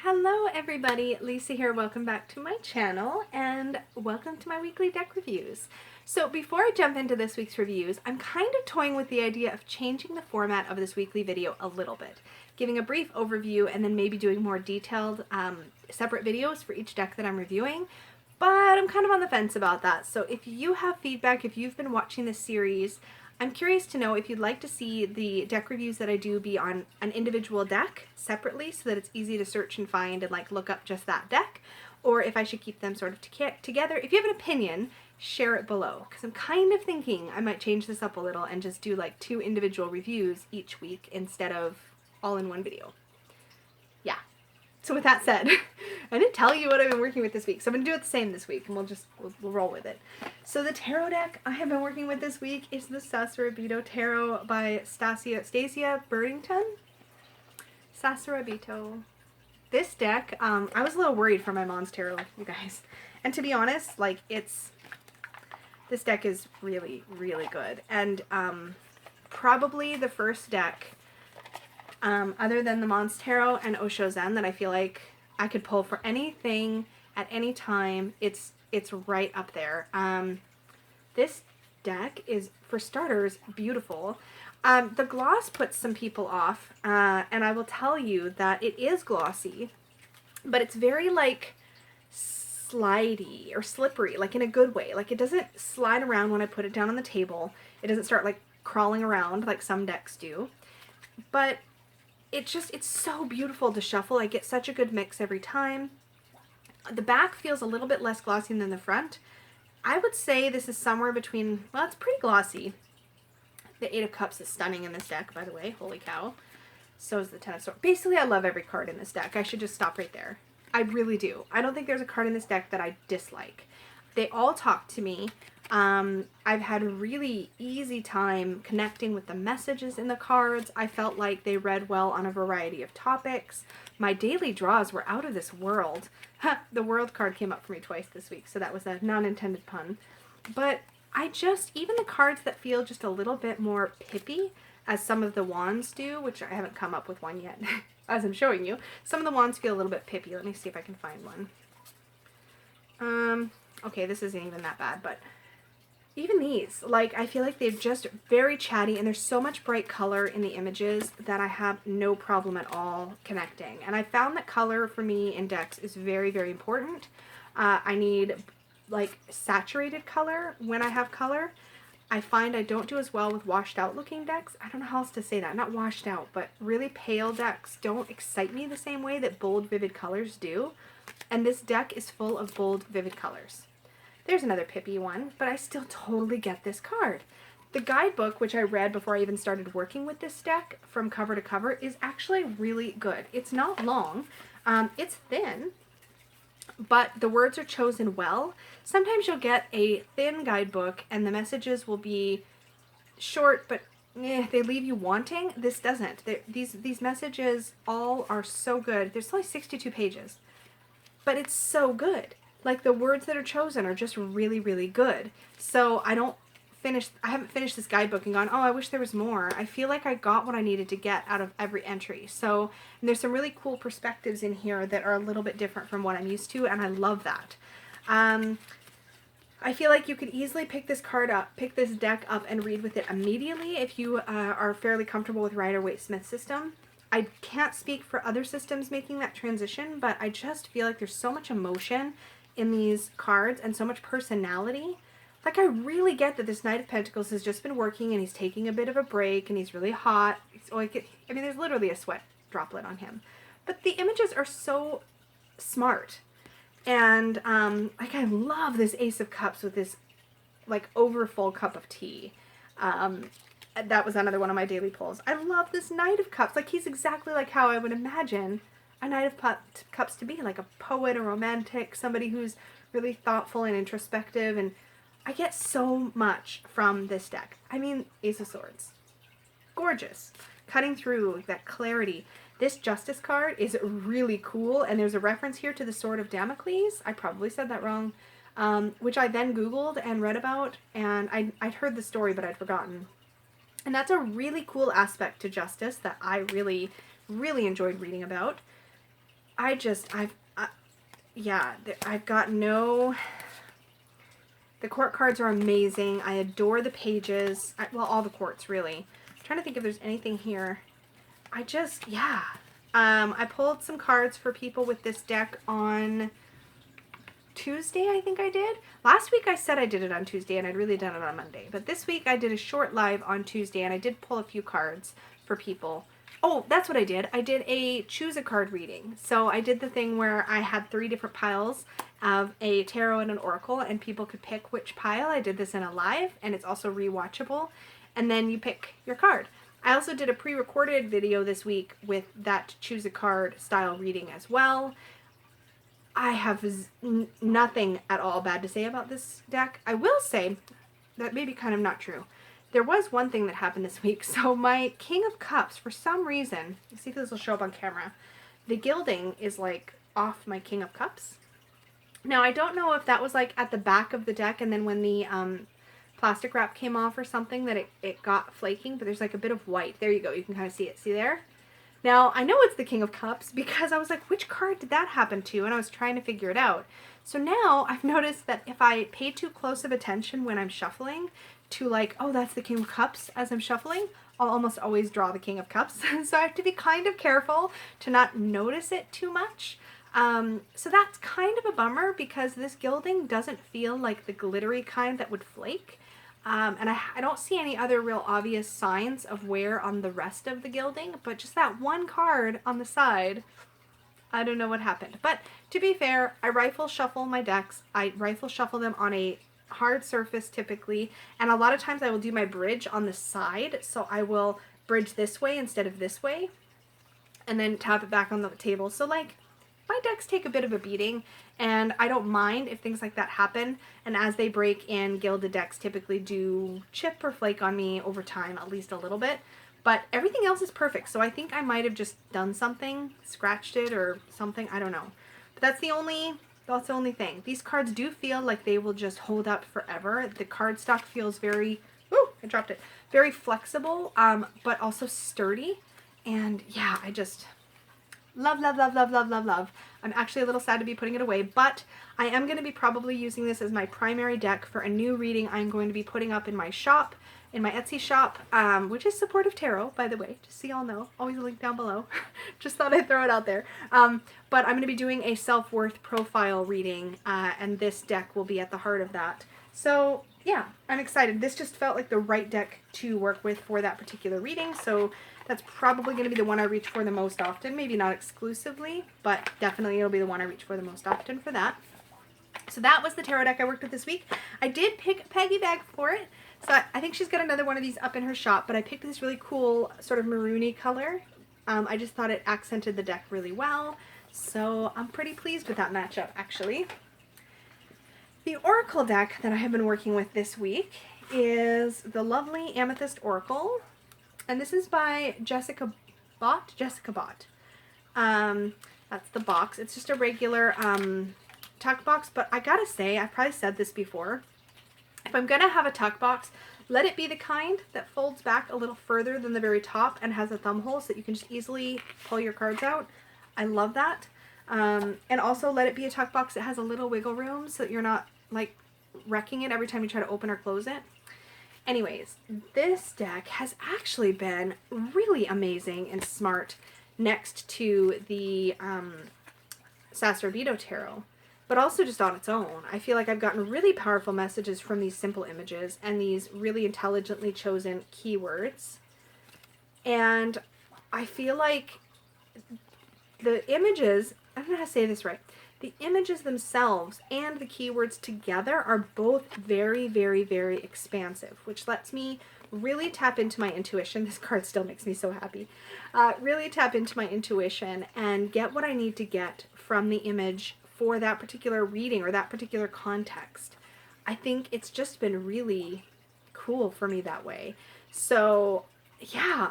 Hello everybody, Lisa here. Welcome back to my channel and welcome to my weekly deck reviews. So before I jump into this week's reviews, I'm kind of toying with the idea of changing the format of this weekly video a little bit, giving a brief overview and then maybe doing more detailed separate videos for each deck that I'm reviewing. But I'm kind of on the fence about that. So if you have feedback, if you've been watching this series, I'm curious to know if you'd like to see the deck reviews that I do be on an individual deck separately so that it's easy to search and find and like look up just that deck, or if I should keep them sort of together. If you have an opinion, share it below, because I'm kind of thinking I might change this up a little and just do like 2 individual reviews each week instead of all in one video. Yeah. So with that said, I didn't tell you what I've been working with this week, so I'm going to do it the same this week, and we'll roll with it. So the tarot deck I have been working with this week is the Sasuraibito Tarot by Stasia Burrington. Sasuraibito. This deck, I was a little worried for my mom's tarot, you guys. And to be honest, like, this deck is really, really good. And probably the first deck, other than the Mons Tarot and Osho Zen, that I feel like I could pull for anything at any time. It's right up there. This deck is, for starters, beautiful. The gloss puts some people off, and I will tell you that it is glossy, but it's very like slidey or slippery, like in a good way. Like it doesn't slide around when I put it down on the table. It doesn't start like crawling around like some decks do, but it's so beautiful to shuffle. I get such a good mix every time. The back feels a little bit less glossy than the front. I would say this is somewhere between, well, it's pretty glossy. The 8 of Cups is stunning in this deck, by the way. Holy cow. So is the 10 of Swords. Basically, I love every card in this deck. I should just stop right there. I really do. I don't think there's a card in this deck that I dislike. They all talk to me. I've had a really easy time connecting with the messages in the cards. I felt like they read well on a variety of topics. My daily draws were out of this world. The world card came up for me twice this week, so that was a non-intended pun. But even the cards that feel just a little bit more pippy, as some of the wands do, which I haven't come up with one yet, as I'm showing you. Some of the wands feel a little bit pippy. Let me see if I can find one. Okay, this isn't even that bad, but even these, like, I feel like they're just very chatty, and there's so much bright color in the images that I have no problem at all connecting. And I found that color for me in decks is very, very important. I need, like, saturated color when I have color. I find I don't do as well with washed out looking decks. I don't know how else to say that. Not washed out, but really pale decks don't excite me the same way that bold, vivid colors do. And this deck is full of bold, vivid colors. There's another pippy one, but I still totally get this card. The guidebook, which I read before I even started working with this deck from cover to cover, is actually really good. It's not long. It's thin, but the words are chosen well. Sometimes you'll get a thin guidebook and the messages will be short, but they leave you wanting. This doesn't. These messages all are so good. There's only 62 pages, but it's so good. Like, the words that are chosen are just really, really good. So I haven't finished this guidebook and gone, oh, I wish there was more. I feel like I got what I needed to get out of every entry. So, and there's some really cool perspectives in here that are a little bit different from what I'm used to, and I love that. I feel like you could easily pick this deck up and read with it immediately if you are fairly comfortable with Rider-Waite-Smith's system. I can't speak for other systems making that transition, but I just feel like there's so much emotion in these cards and so much personality. Like, I really get that this Knight of Pentacles has just been working and he's taking a bit of a break and he's really hot. I mean, there's literally a sweat droplet on him. But the images are so smart. And, like, I love this Ace of Cups with this, like, overfull cup of tea. That was another one of my daily pulls. I love this Knight of Cups. Like, he's exactly like how I would imagine a Knight of Cups to be, like a poet, a romantic, somebody who's really thoughtful and introspective, and I get so much from this deck. I mean, Ace of Swords. Gorgeous. Cutting through that clarity. This Justice card is really cool, and there's a reference here to the Sword of Damocles. I probably said that wrong, which I then Googled and read about, and I'd heard the story, but I'd forgotten. And that's a really cool aspect to Justice that I really, really enjoyed reading about. yeah, I've got no... The court cards are amazing. I adore the pages. Well, all the courts, really. I'm trying to think if there's anything here. Yeah. I pulled some cards for people with this deck on Tuesday, I think I did. Last week I said I did it on Tuesday, and I'd really done it on Monday. But this week I did a short live on Tuesday, and I did pull a few cards for people. Oh, that's what I did. I did a choose a card reading. So I did the thing where I had 3 different piles of a tarot and an oracle, and people could pick which pile. I did this in a live, and it's also rewatchable. And then you pick your card. I also did a pre-recorded video this week with that choose a card style reading as well. I have nothing at all bad to say about this deck. I will say that may be kind of not true. There was one thing that happened this week. So my King of Cups, for some reason, let's see if this will show up on camera, the gilding is like off my King of Cups. Now I don't know if that was like at the back of the deck, and then when the plastic wrap came off or something that it got flaking, but there's like a bit of white. There you go. You can kind of see it. See there? Now, I know it's the King of Cups because I was like, which card did that happen to? And I was trying to figure it out. So now I've noticed that if I pay too close of attention when I'm shuffling to like, oh, that's the King of Cups as I'm shuffling, I'll almost always draw the King of Cups. So I have to be kind of careful to not notice it too much. So that's kind of a bummer because this gilding doesn't feel like the glittery kind that would flake. And I don't see any other real obvious signs of wear on the rest of the gilding, but just that one card on the side, I don't know what happened. But to be fair, I rifle shuffle my decks. I rifle shuffle them on a hard surface typically, and a lot of times I will do my bridge on the side, so I will bridge this way instead of this way, and then tap it back on the table. So like, my decks take a bit of a beating, and I don't mind if things like that happen, and as they break in, gilded decks typically do chip or flake on me over time, at least a little bit, but everything else is perfect, so I think I might have just done something, scratched it or something, I don't know. But that's the only thing. These cards do feel like they will just hold up forever. The cardstock feels very, ooh, I dropped it, very flexible, but also sturdy, and yeah, I just... love, love, love, love, love, love, love. I'm actually a little sad to be putting it away, but I am going to be probably using this as my primary deck for a new reading I'm going to be putting up in my shop, in my Etsy shop, which is Supportive Tarot, by the way, just so y'all know. Always a link down below. Just thought I'd throw it out there. But I'm going to be doing a self-worth profile reading, and this deck will be at the heart of that. So yeah, I'm excited. This just felt like the right deck to work with for that particular reading, so that's probably going to be the one I reach for the most often. Maybe not exclusively, but definitely it'll be the one I reach for the most often for that. So that was the tarot deck I worked with this week. I did pick a Peggy bag for it, so I think she's got another one of these up in her shop, but I picked this really cool sort of maroony color. I just thought it accented the deck really well, so I'm pretty pleased with that matchup, actually. The Oracle deck that I have been working with this week is the lovely Amethyst Oracle. And this is by Bott. That's the box. It's just a regular tuck box, but I gotta say, I've probably said this before, if I'm gonna have a tuck box, let it be the kind that folds back a little further than the very top and has a thumb hole so that you can just easily pull your cards out. I love that. And also let it be a tuck box that has a little wiggle room so that you're not like wrecking it every time you try to open or close it. Anyways, this deck has actually been really amazing and smart next to the Sasuraibito tarot, but also just on its own. I feel like I've gotten really powerful messages from these simple images and these really intelligently chosen keywords. And I feel like the images, I don't know how to say this right, the images themselves and the keywords together are both very, very, very expansive, which lets me really tap into my intuition. This card still makes me so happy. Really tap into my intuition and get what I need to get from the image for that particular reading or that particular context. I think it's just been really cool for me that way. So yeah,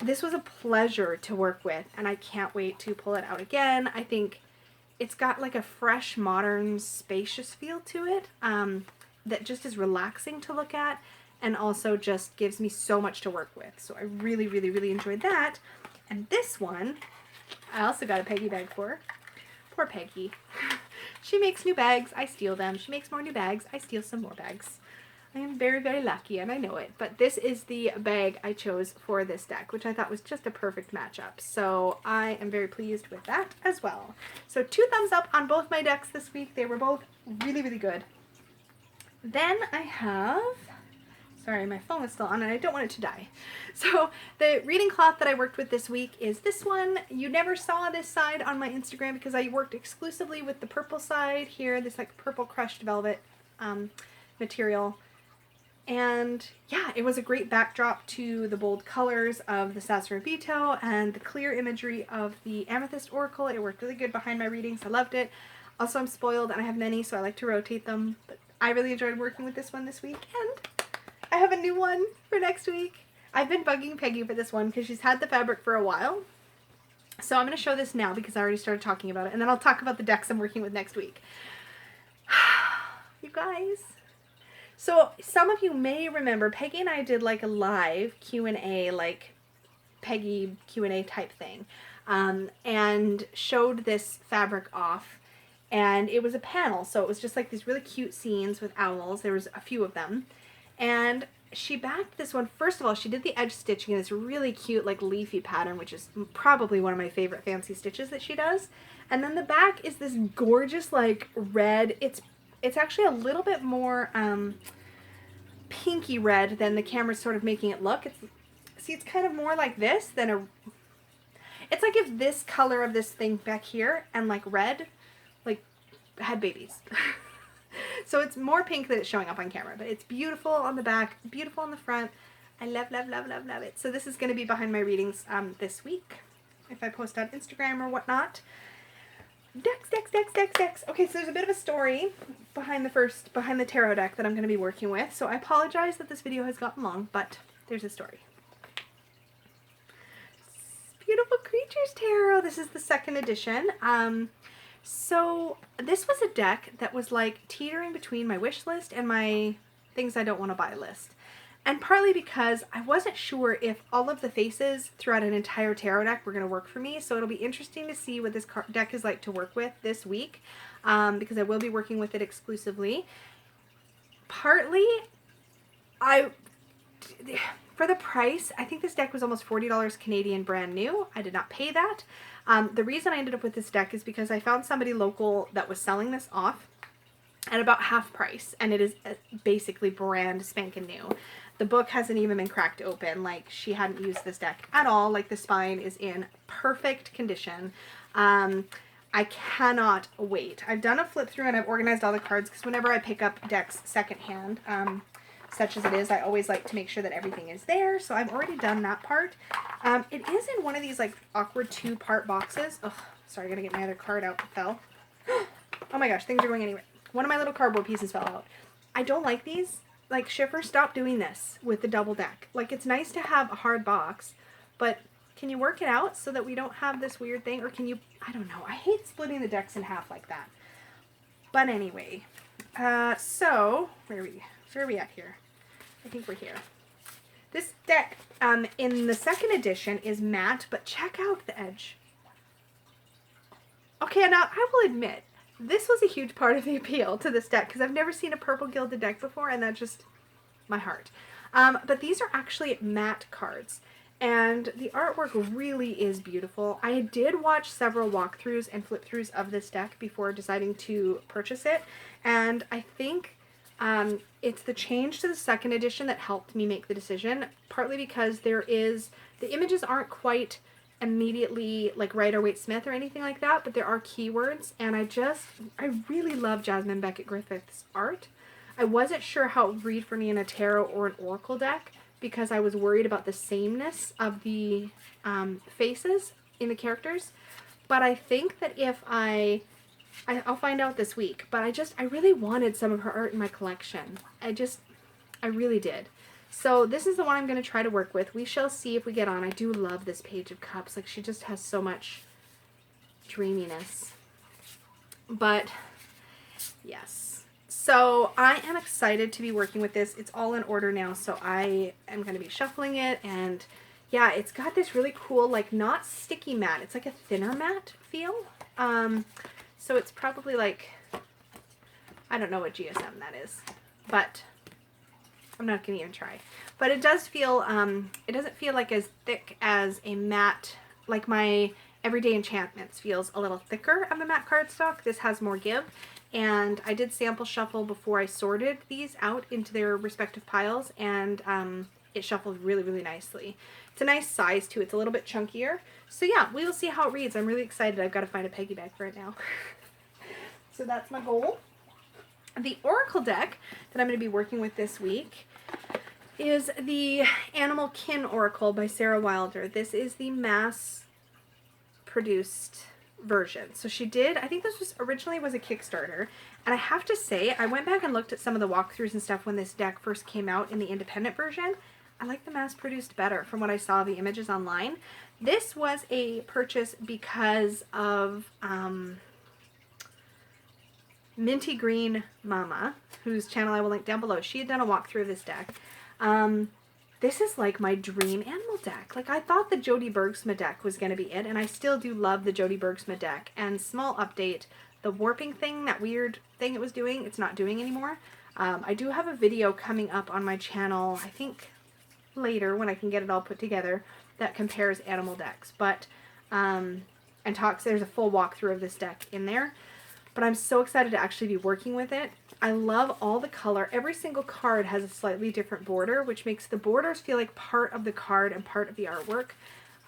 this was a pleasure to work with, and I can't wait to pull it out again. I think it's got like a fresh, modern, spacious feel to it that just is relaxing to look at and also just gives me so much to work with. So I really, really, really enjoyed that. And this one I also got a Peggy bag for her. Poor Peggy. She makes new bags, I steal them. She makes more new bags, I steal some more bags. I am very, very lucky, and I know it. But this is the bag I chose for this deck, which I thought was just a perfect matchup. So I am very pleased with that as well. So 2 thumbs up on both my decks this week. They were both really, really good. Then I have... Sorry, my phone is still on and I don't want it to die. So the reading cloth that I worked with this week is this one. You never saw this side on my Instagram because I worked exclusively with the purple side here, this like purple crushed velvet material. And yeah, it was a great backdrop to the bold colors of the Sasuraibito and the clear imagery of the Amethyst Oracle. It worked really good behind my readings. I loved it. Also, I'm spoiled and I have many, so I like to rotate them. But I really enjoyed working with this one this week, and I have a new one for next week. I've been bugging Peggy for this one because she's had the fabric for a while. So I'm going to show this now because I already started talking about it, and then I'll talk about the decks I'm working with next week. You guys. So some of you may remember Peggy and I did like a live Q&A, like Peggy Q&A type thing, and showed this fabric off. And it was a panel, so it was just like these really cute scenes with owls. There was a few of them. And she backed this one. First of all, she did the edge stitching in this really cute like leafy pattern, which is probably one of my favorite fancy stitches that she does. And then the back is this gorgeous like red. It's actually a little bit more pinky red than the camera's sort of making it look. It's kind of more like this than a... It's like if this color of this thing back here and like red, like had babies. So it's more pink than it's showing up on camera, but it's beautiful on the back, beautiful on the front. I love, love, love, love, love it. So this is going to be behind my readings this week, if I post on Instagram or whatnot. Decks. Okay, so there's a bit of a story behind the tarot deck that I'm going to be working with. So I apologize that this video has gotten long, but there's a story. Beautiful Creatures Tarot. This is the 2nd edition. So this was a deck that was like teetering between my wish list and my things I don't want to buy list. And partly because I wasn't sure if all of the faces throughout an entire tarot deck were going to work for me. So it'll be interesting to see what this deck is like to work with this week, because I will be working with it exclusively. Partly, for the price, I think this deck was almost $40 Canadian brand new. I did not pay that. The reason I ended up with this deck is because I found somebody local that was selling this off at about half price, and it is basically brand spanking new. The book hasn't even been cracked open. Like, she hadn't used this deck at all. Like, the spine is in perfect condition. I cannot wait. I've done a flip through and I've organized all the cards because whenever I pick up decks secondhand, such as it is, I always like to make sure that everything is there. So I've already done that part. It is in one of these like awkward 2-part boxes. Ugh, sorry, I gotta get my other card out that fell. Oh my gosh, things are going anywhere. One of my little cardboard pieces fell out. I don't like these. Like, Schiffer, stop doing this with the double deck. Like, it's nice to have a hard box, but can you work it out so that we don't have this weird thing? Or can you, I don't know. I hate splitting the decks in half like that. But anyway, so where are we at here? I think we're here. This deck in the 2nd edition is matte, but check out the edge. Okay, now I will admit, this was a huge part of the appeal to this deck because I've never seen a purple gilded deck before, and that's just my heart. But these are actually matte cards, and the artwork really is beautiful. I did watch several walkthroughs and flip-throughs of this deck before deciding to purchase it, and I think it's the change to the 2nd edition that helped me make the decision, partly because the images aren't quite immediately like Rider-Waite-Smith or anything like that, but there are keywords, and I really love Jasmin Becket-Griffith's art. I wasn't sure how it would read for me in a tarot or an oracle deck because I was worried about the sameness of the faces in the characters, but I think that if I'll find out this week, but I really wanted some of her art in my collection. I really did. So this is the one I'm going to try to work with. We shall see if we get on. I do love this Page of Cups. Like, she just has so much dreaminess. But, yes. So I am excited to be working with this. It's all in order now, so I am going to be shuffling it and yeah, it's got this really cool, like, not sticky matte. It's like a thinner matte feel. So it's probably like, I don't know what GSM that is, but I'm not going to even try. But it does feel, it doesn't feel like as thick as a matte, like my Everyday Enchantments feels a little thicker of a matte cardstock. This has more give. And I did sample shuffle before I sorted these out into their respective piles, and it shuffled really, really nicely. It's a nice size too. It's a little bit chunkier. So yeah, we will see how it reads. I'm really excited. I've got to find a Peggy bag for it now. So that's my goal. The Oracle deck that I'm going to be working with this week is the Animal Kin Oracle by Sarah Wilder. This is the mass produced version. So she did, I think this was originally was a Kickstarter, and I have to say, I went back and looked at some of the walkthroughs and stuff when this deck first came out in the independent version. I like the mass produced better from what I saw of the images online. This was a purchase because of Minty Green Mama, whose channel I will link down below. She had done a walkthrough of this deck. This is like my dream animal deck. Like, I thought the Jody Bergsma deck was going to be it, and I still do love the Jody Bergsma deck. And small update, the warping thing, that weird thing it was doing, it's not doing anymore. I do have a video coming up on my channel, I think later when I can get it all put together, that compares animal decks. But, and talks, there's a full walkthrough of this deck in there. But I'm so excited to actually be working with it. I love all the color. Every single card has a slightly different border, which makes the borders feel like part of the card and part of the artwork.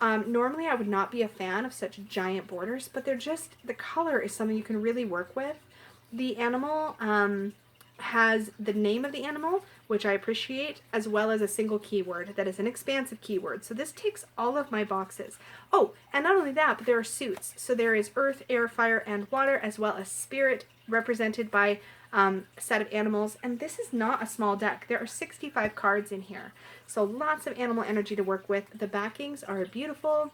Normally I would not be a fan of such giant borders, but they're just, the color is something you can really work with. The animal has the name of the animal, which I appreciate, as well as a single keyword that is an expansive keyword. So this ticks all of my boxes. Oh, and not only that, but there are suits. So there is earth, air, fire, and water, as well as spirit, represented by a set of animals. And this is not a small deck. There are 65 cards in here. So lots of animal energy to work with. The backings are beautiful.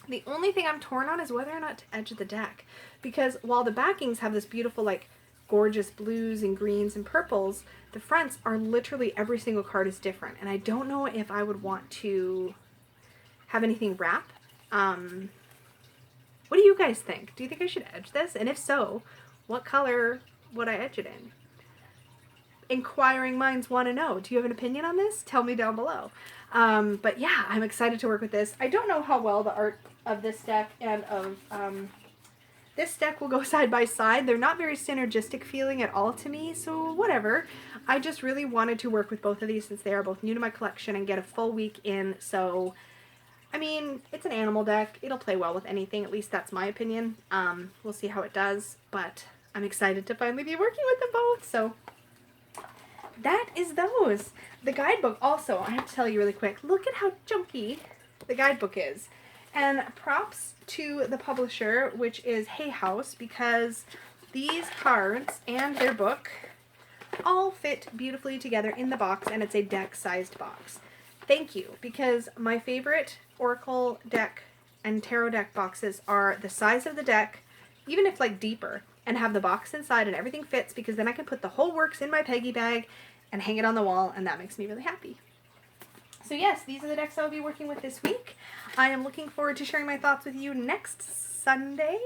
The only thing I'm torn on is whether or not to edge the deck. Because while the backings have this beautiful, like, gorgeous blues and greens and purples, the fronts are literally every single card is different, and I don't know if I would want to have anything wrap. What do you guys think? Do you think I should edge this? And if so, what color would I edge it in? Inquiring minds want to know. Do you have an opinion on this? Tell me down below. But yeah, I'm excited to work with this. I don't know how well the art of this deck and of this deck will go side by side. They're not very synergistic feeling at all to me, so whatever. I just really wanted to work with both of these since they are both new to my collection and get a full week in. So, I mean, it's an animal deck. It'll play well with anything. At least that's my opinion. We'll see how it does, but I'm excited to finally be working with them both. So that is those. The guidebook also, I have to tell you really quick, look at how chunky the guidebook is. And props to the publisher, which is Hay House, because these cards and their book all fit beautifully together in the box, and it's a deck-sized box. Thank you, because my favorite Oracle deck and tarot deck boxes are the size of the deck, even if like deeper, and have the box inside and everything fits, because then I can put the whole works in my Peggy bag and hang it on the wall, and that makes me really happy. So yes, these are the decks I'll be working with this week. I am looking forward to sharing my thoughts with you next Sunday.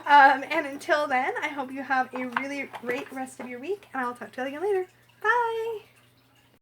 And until then, I hope you have a really great rest of your week, and I'll talk to you again later. Bye!